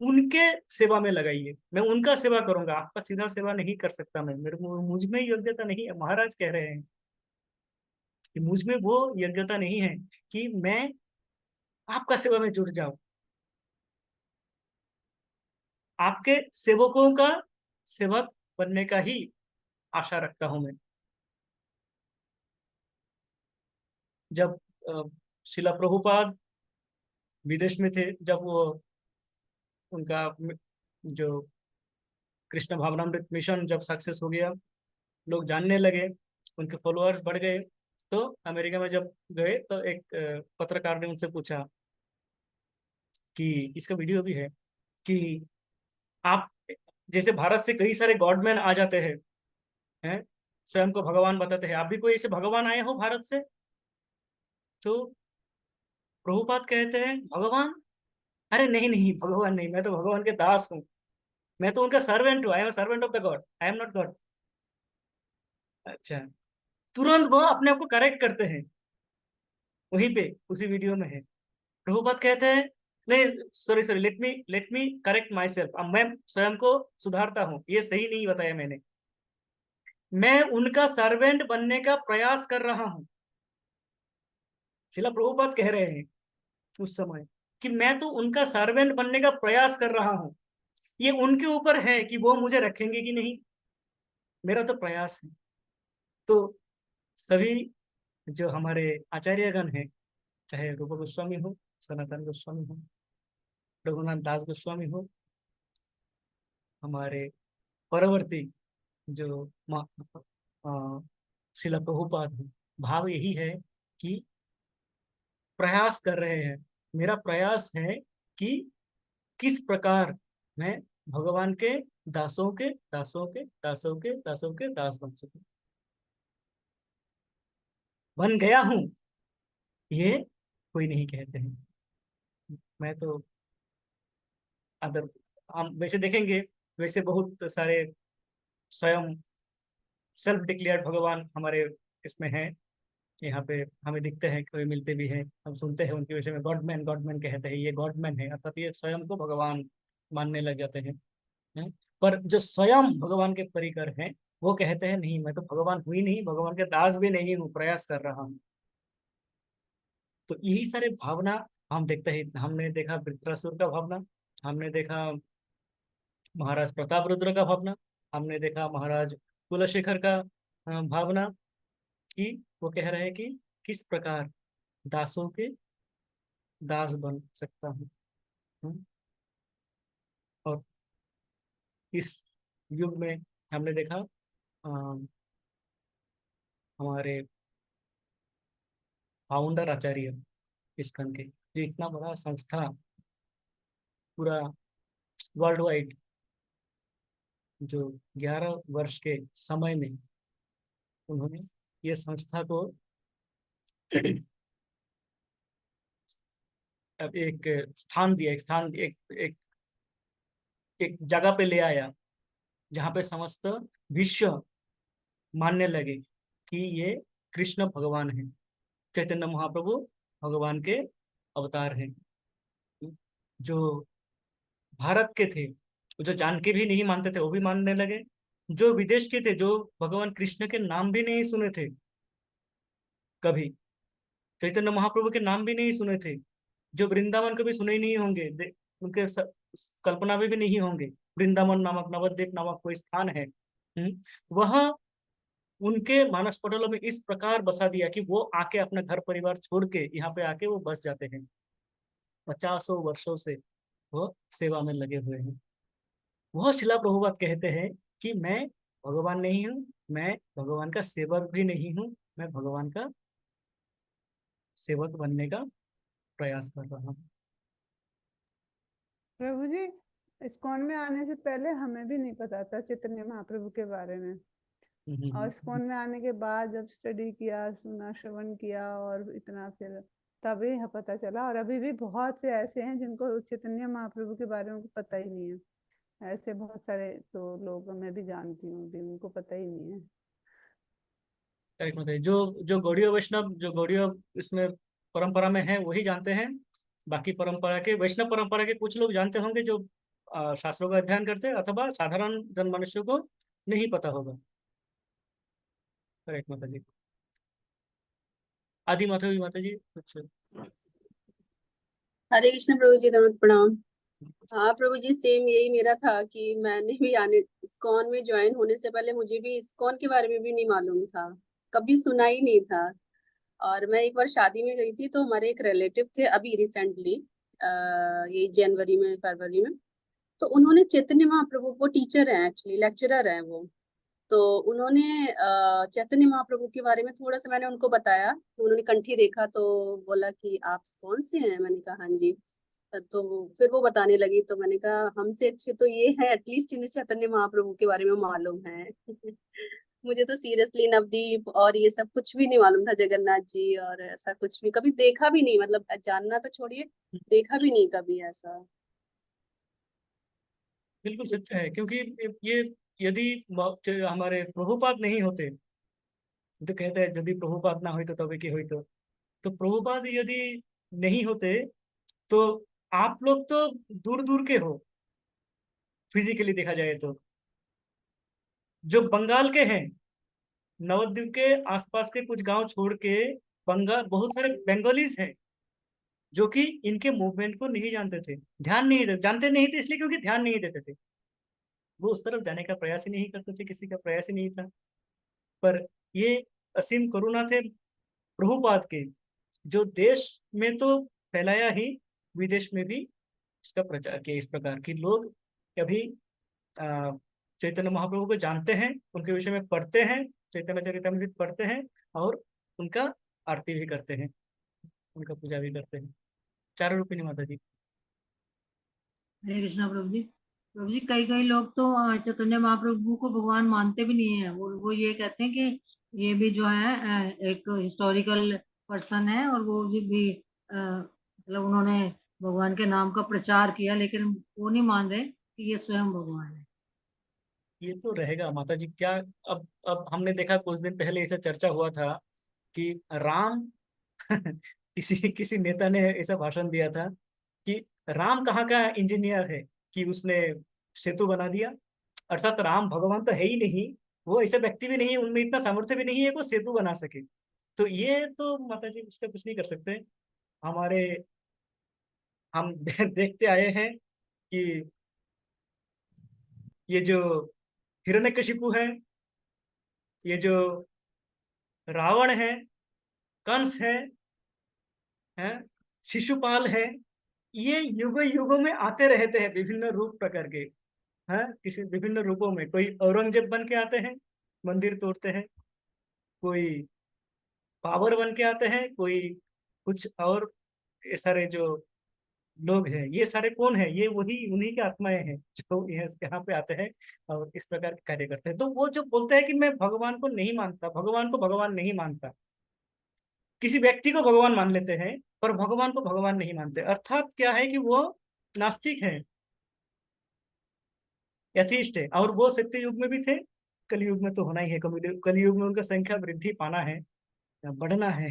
उनके सेवा में लगाइए, मैं उनका सेवा करूंगा, आपका सीधा सेवा नहीं कर सकता मैं, मेरे मुझ में योग्यता नहीं है। महाराज कह रहे हैं कि मुझ में वो योग्यता नहीं है कि मैं आपका सेवा में जुड़ जाऊं, आपके सेवकों का सेवक बनने का ही आशा रखता हूं मैं। जब शिला प्रभुपाद विदेश में थे, जब वो उनका जो कृष्ण भावनामृत मिशन जब सक्सेस हो गया, लोग जानने लगे, उनके फॉलोअर्स बढ़ गए, तो अमेरिका में जब गए तो एक पत्रकार ने उनसे पूछा कि इसका वीडियो भी है कि आप, जैसे भारत से कई सारे गॉडमैन आ जाते हैं, स्वयं को भगवान बताते हैं, आप भी कोई ऐसे भगवान आए हो भारत से? तो प्रभुपाद कहते हैं भगवान, अरे नहीं नहीं भगवान नहीं, मैं तो भगवान के दास हूँ, मैं तो उनका सर्वेंट हूँ, I am servant of the God, I am not God. अच्छा, तुरंत वो अपने आप को करेक्ट करते हैं, वहीं पे उसी वीडियो में है। प्रभुपाद कहते हैं नहीं, sorry sorry, let me correct my self, अब मैं स्वयं को सुधारता हूँ, ये सही नहीं बताया मैंने, मैं उनका सर्वेंट बनने का प्रयास कर रहा हूँ। शिला प्रभुपाद कह रहे हैं उस समय कि मैं तो उनका सर्वेंट बनने का प्रयास कर रहा हूँ, ये उनके ऊपर है कि वो मुझे रखेंगे कि नहीं, मेरा तो प्रयास है। तो सभी जो हमारे आचार्यगण हैं, चाहे रूप गोस्वामी हो, सनातन गोस्वामी हो, रघुनाथ दास गोस्वामी हो, हमारे परवर्ती जो शिला प्रभुपाद है, भाव यही है कि प्रयास कर रहे हैं, मेरा प्रयास है कि किस प्रकार मैं भगवान के दासों के दासों के दासों के दासों के दास बन सकूं, बन गया हूं ये कोई नहीं कहते हैं। मैं तो अदर, हम वैसे देखेंगे, वैसे बहुत सारे स्वयं सेल्फ डिक्लेयर्ड भगवान हमारे इसमें हैं, यहाँ पे हमें दिखते हैं, कोई मिलते भी हैं, हम सुनते हैं उनके विषय में, गॉडमैन गॉडमैन कहते हैं, ये गॉडमैन है, अर्थात ये स्वयं को भगवान मानने लग जाते हैं। पर जो स्वयं भगवान के परिकर हैं वो कहते हैं नहीं, मैं तो भगवान हुई नहीं, भगवान के दास भी नहीं हूँ, प्रयास कर रहा हूँ। तो यही सारे भावना हम देखते हैं, हमने देखा वृत्रासुर का भावना, हमने देखा महाराज प्रताप रुद्र का भावना, हमने देखा महाराज कुलशेखर का भावना, कि वो कह रहे हैं कि किस प्रकार दासों के दास बन सकता हूँ। और इस युग में हमने देखा हमारे फाउंडर आचार्य इस्कॉन के, जो इतना बड़ा संस्था पूरा वर्ल्ड वाइड, जो 11 वर्ष के समय में उन्होंने ये संस्था को अब एक स्थान दिया, एक जगह पे ले आया जहाँ पे समस्त विश्व मानने लगे कि ये कृष्ण भगवान है, चैतन्य महाप्रभु भगवान के अवतार हैं। जो भारत के थे, जो जान के भी नहीं मानते थे वो भी मानने लगे, जो विदेश के थे, जो भगवान कृष्ण के नाम भी नहीं सुने थे कभी, चैतन्य महाप्रभु के नाम भी नहीं सुने थे, जो वृंदावन कभी सुने ही नहीं होंगे, उनके कल्पना में भी नहीं होंगे, वृंदावन नामक नवद्वीप नामक कोई स्थान है, वह उनके मानस पटलों में इस प्रकार बसा दिया कि वो आके अपना घर परिवार छोड़ के यहाँ पे आके वो बस जाते हैं, 50 वर्षों से वो सेवा में लगे हुए हैं। वह शिला प्रभुपाद कहते हैं कि मैं भगवान नहीं हूँ, मैं भगवान का सेवक भी नहीं हूँ, मैं भगवान का सेवक बनने का प्रयास कर रहा हूँ। प्रभु जी, इस्कॉन में आने से पहले हमें भी नहीं पता था चैतन्य महाप्रभु के बारे में, और इस्कॉन में आने के बाद जब स्टडी किया, सुना, श्रवण किया, और इतना फिर तभी पता चला। और अभी भी बहुत से ऐसे हैं जिनको चैतन्य महाप्रभु के बारे में पता ही नहीं है, ऐसे बहुत सारे तो लोग मैं भी जानती हूँ भी उनको पता ही नहीं है। करेक्ट माता जी। जो जो गौड़ीय वैष्णव, जो गौड़ीय इसमें परंपरा में है वही जानते हैं। बाकी परंपरा के, वैष्णव परंपरा के कुछ लोग जानते होंगे जो शास्त्रों का अध्ययन करते हैं, अथवा साधारण जन मनुष्य को नहीं पता होगा। करेक्ट माता जी। आदि माता जी कुछ। हरे कृष्ण प्रभु जी, दंडवत प्रणाम। हाँ प्रभु जी, सेम यही मेरा था कि मैंने भी आने इस्कॉन में ज्वाइन होने से पहले मुझे भी इस्कॉन के बारे में भी नहीं मालूम था, कभी सुना ही नहीं था। और मैं एक बार शादी में गई थी, तो हमारे एक रिलेटिव थे अभी रिसेंटली, ये जनवरी में फरवरी में, तो उन्होंने चैतन्य महाप्रभु, वो टीचर हैं एक्चुअली, लेक्चरर हैं वो, तो उन्होंने चैतन्य महाप्रभु के बारे में थोड़ा सा मैंने उनको बताया, तो उन्होंने कंठी देखा तो बोला कि आप कौन से हैं, मैंने कहा हाँ जी। तो फिर वो बताने लगी, तो मैंने कहा हमसे अच्छे तो ये है, एटलीस्ट इन्हें चैतन्य महाप्रभु के बारे में मालूम है। मुझे तो सीरियसली नवदीप और ये सब कुछ भी नहीं मालूम था, जगन्नाथ जी और ऐसा कुछ भी कभी देखा भी नहीं, मतलब जानना तो छोड़िए, देखा भी नहीं कभी ऐसा। बिल्कुल सत्य है, क्योंकि ये यदि हमारे प्रभुपाद नहीं होते, तो कहते हैं यदि प्रभुपाद ना होते तो तबे की होई तो प्रभुपाद यदि नहीं होते तो आप लोग तो दूर दूर के हो, फिजिकली देखा जाए तो। जो बंगाल के हैं, नवद्वीप के आसपास के कुछ गांव छोड़ के, बंगाल बहुत सारे बंगालीज हैं जो कि इनके मूवमेंट को नहीं जानते थे, ध्यान नहीं देते, जानते नहीं थे इसलिए क्योंकि ध्यान नहीं देते थे। वो उस तरफ जाने का प्रयास ही नहीं करते थे, किसी का प्रयास ही नहीं था। पर ये असीम करुणा थे प्रभुपाद के, जो देश में तो फैलाया ही, विदेश में भी इसका प्रचार किया। इस प्रकार की लोग अभी अ, चैतन्य महाप्रभु को जानते हैं, उनके विषय में पढ़ते हैं, चैतन्य चरितमृत पढ़ते हैं, और उनका आरती भी करते हैं, उनका पूजा भी करते हैं। चारों रूपिणी माता जी। हरे कृष्णा प्रभु जी। प्रभु जी, कई कई लोग तो चैतन्य महाप्रभु को भगवान मानते भी नहीं है, वो ये कहते हैं कि ये भी जो है एक हिस्टोरिकल पर्सन है, और वो भी मतलब उन्होंने भगवान के नाम का प्रचार किया, लेकिन वो नहीं मान रहे कि ये स्वयं भगवान है। ये तो रहेगा माता जी क्या। अब हमने देखा कुछ दिन पहले ऐसा चर्चा हुआ था कि राम किसी किसी नेता ने ऐसा भाषण दिया था कि राम कहाँ का इंजीनियर है कि उसने सेतु बना दिया। अर्थात राम भगवान तो है ही नहीं, वो ऐसे व्यक्ति भी नहीं है, उनमें इतना सामर्थ्य भी नहीं है कि वो सेतु बना सके। तो ये तो माता जी इसका कुछ नहीं कर सकते। हमारे हम देखते आए हैं कि ये जो हिरण्यकशिपु है, ये जो रावण है, कंस है, शिशुपाल है, ये युगों युगों में आते रहते हैं विभिन्न रूप प्रकार के। हाँ, किसी विभिन्न रूपों में, कोई औरंगजेब बन के आते हैं, मंदिर तोड़ते हैं, कोई पावर बन के आते हैं, कोई कुछ और। ये सारे जो लोग हैं, ये सारे कौन है? ये वही उन्हीं के आत्माएं हैं जो यहाँ पे आते हैं और इस प्रकार के कार्य करते हैं। तो वो जो बोलते हैं कि मैं भगवान को नहीं मानता, भगवान को भगवान नहीं मानता, किसी व्यक्ति को भगवान मान लेते हैं पर भगवान को भगवान नहीं मानते, अर्थात क्या है कि वो नास्तिक है, एथीस्ट है। और वो सत्य युग में भी थे, कलयुग में तो होना ही है। कलयुग में उनका संख्या वृद्धि पाना है या बढ़ना है।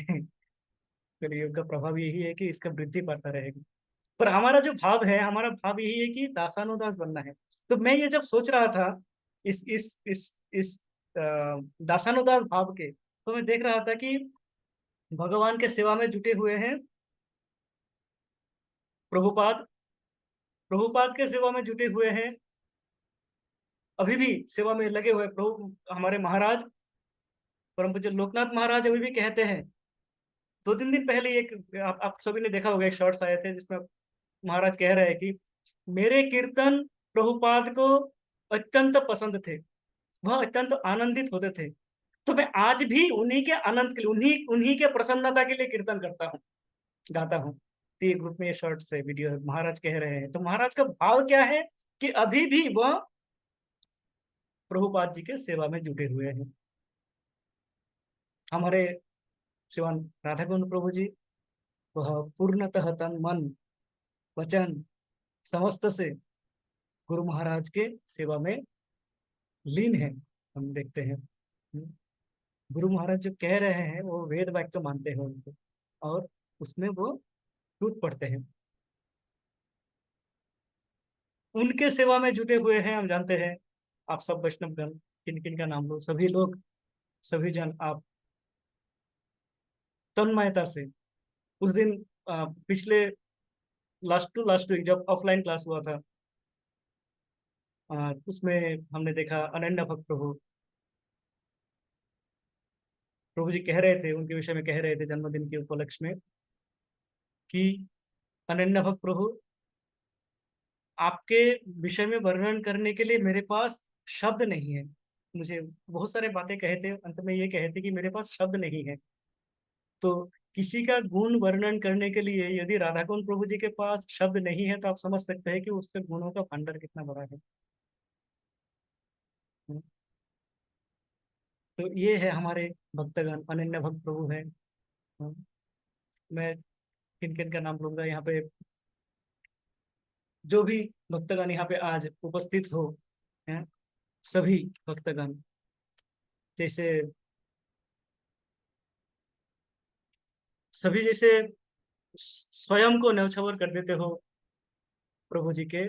कलयुग का प्रभाव यही है कि इसका वृद्धि पाता रहेगा। पर हमारा जो भाव है, हमारा भाव यही है कि दासानुदास बनना है। तो मैं ये जब सोच रहा था इस दासानुदास भाव के, तो मैं देख रहा था कि भगवान के सेवा में जुटे हुए हैं प्रभुपाद, प्रभुपाद के सेवा में जुटे हुए हैं, अभी भी सेवा में लगे हुए प्रभु हमारे महाराज परम पूज्य लोकनाथ महाराज अभी भी कहते हैं। 2-3 दिन पहले एक आप सभी ने देखा होगा, एक शॉर्ट्स आए थे जिसमें महाराज कह रहे हैं कि मेरे कीर्तन प्रभुपाद को अत्यंत पसंद थे, वह अत्यंत आनंदित होते थे, तो मैं आज भी उन्हीं के आनंद के लिए, उन्हीं उन्हीं के प्रसन्नता के लिए कीर्तन करता हूँ, गाता हूँ। तो ये ग्रुप में ये शॉर्ट से वीडियो महाराज कह रहे हैं। तो महाराज का भाव क्या है कि अभी भी वह प्रभुपाद जी के सेवा में जुटे हुए हैं। हमारे श्रीमान राधा कुंड प्रभु जी, वह पूर्णतः तन मन वचन समस्त से गुरु महाराज के सेवा में लीन है, हम देखते हैं। गुरु महाराज जो कह रहे हैं वो वेद वाक्य मानते हैं उनको, और उसमें वो टूट पड़ते हैं। उनके सेवा में जुटे हुए हैं, हम जानते हैं। आप सब वैष्णवगण, किन किन का नाम लो, सभी लोग, सभी जन आप तन्मयता से उस दिन पिछले लास्ट टू लास्ट वीक जब ऑफलाइन क्लास हुआ था, उसमें हमने देखा अनन्य भक्त प्रभु, प्रभु जी कह रहे थे, उनके विषय में कह रहे थे जन्मदिन के उपलक्ष्य में कि अनन्य भक्त प्रभु, आपके विषय में वर्णन करने के लिए मेरे पास शब्द नहीं है। मुझे बहुत सारे बातें कहे थे, अंत में ये कहे थे कि मेरे पास शब्द नहीं है। तो किसी का गुण वर्णन करने के लिए यदि राधा कुंड प्रभु जी के पास शब्द नहीं है, तो आप समझ सकते हैं कि उसके गुणों का भंडार कितना बड़ा है। तो ये है हमारे भक्तगण, अनन्य भक्त प्रभु है। मैं किन किन का नाम लूंगा यहाँ पे, जो भी भक्तगण यहाँ पे आज उपस्थित हो हैं, सभी भक्तगण, जैसे सभी जैसे स्वयं को न्यौछावर कर देते हो प्रभु जी के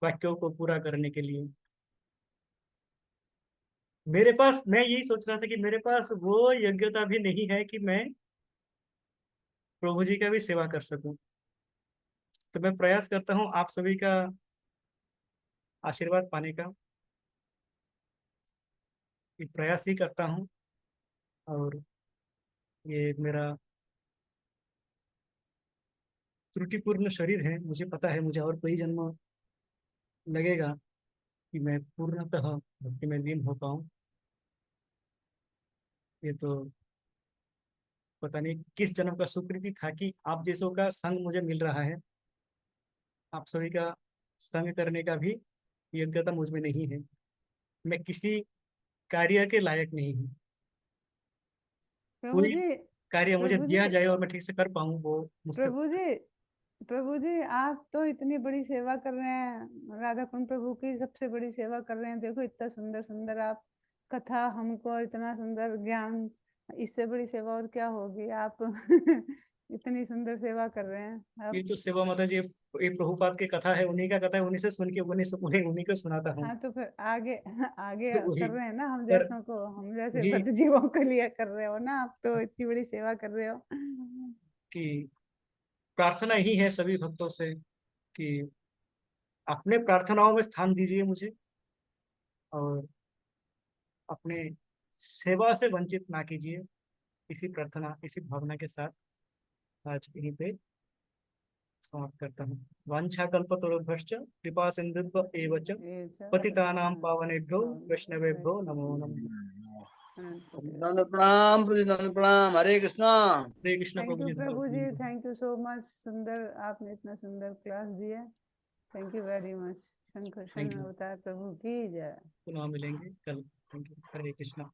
वाक्यों को पूरा करने के लिए। मेरे पास, मैं यही सोच रहा था कि मेरे पास वो योग्यता भी नहीं है कि मैं प्रभु जी का भी सेवा कर सकूं। तो मैं प्रयास करता हूँ आप सभी का आशीर्वाद पाने का, ये प्रयास ही करता हूँ। और ये मेरा त्रुटिपूर्ण शरीर है, मुझे पता है मुझे और कोई जन्म लगेगा कि मैं पूर्णतः भक्ति में लीन हो पाऊँ। ये तो पता नहीं किस जन्म का सुकृति था कि आप जैसों का संग मुझे मिल रहा है। आप सभी का संग करने का भी योग्यता मुझ में नहीं है। मैं किसी कार्य के लायक नहीं हूँ। प्रभु कोई जी, कार्य मुझे प्रभु जी, दिया जाए और मैं ठीक से कर पाऊँ, वो मुझसे। प्रभु जी, प्रभु जी, आप तो इतनी बड़ी सेवा कर रहे हैं, राधा कुंड प्रभु की सबसे बड़ी सेवा कर रहे हैं। देखो इतना सुंदर सुंदर आप कथा, हमको इतना सुंदर ज्ञान, इससे बड़ी सेवा और क्या होगी। आप इतनी सुंदर सेवा कर रहे हैं ये आप। तो सेवा माता जी, ये प्रभुपाद की कथा है, उन्हीं का कथा है, उन्हीं से सुन के उन्हीं को सुनाता हूँ। हाँ तो फिर आगे आगे वही, कर रहे हैं ना, हम पर जैसों को, हम जैसे वही बद्ध जीवों के लिए कर रहे हो ना, आप तो इतनी बड़ी सेवा कर रहे हो। कि प्रार्थना ही है सभी भक्तों से कि अपने प्रार्थनाओं में स्थान दीजिए मुझे, और अपने सेवा से वंचित ना कीजिए। इसी प्रार्थना, इसी भावना के साथ आज यहीं पे समाप्त करता हूँ। वाञ्छाकल्पतरुभ्यश्च कृपा सिन्धुभ्य एव च ये सब पतितानां पावनेभ्यो वैष्णवेभ्यो नमो नमः। दंड प्रणाम प्रभु जी, दंड प्रणाम। हरे कृष्णा। हरे कृष्ण थैंक प्रभु यू जी, प्रभु जी, धन्यवाद। Thank you so much. सुंदर, आपने इतना सुंदर क्लास दिया। Thank you very much. Shankar thank शरण यू। अवतार प्रभु की जय। पुनः मिलेंगे कल। Thank you. हरे कृष्णा।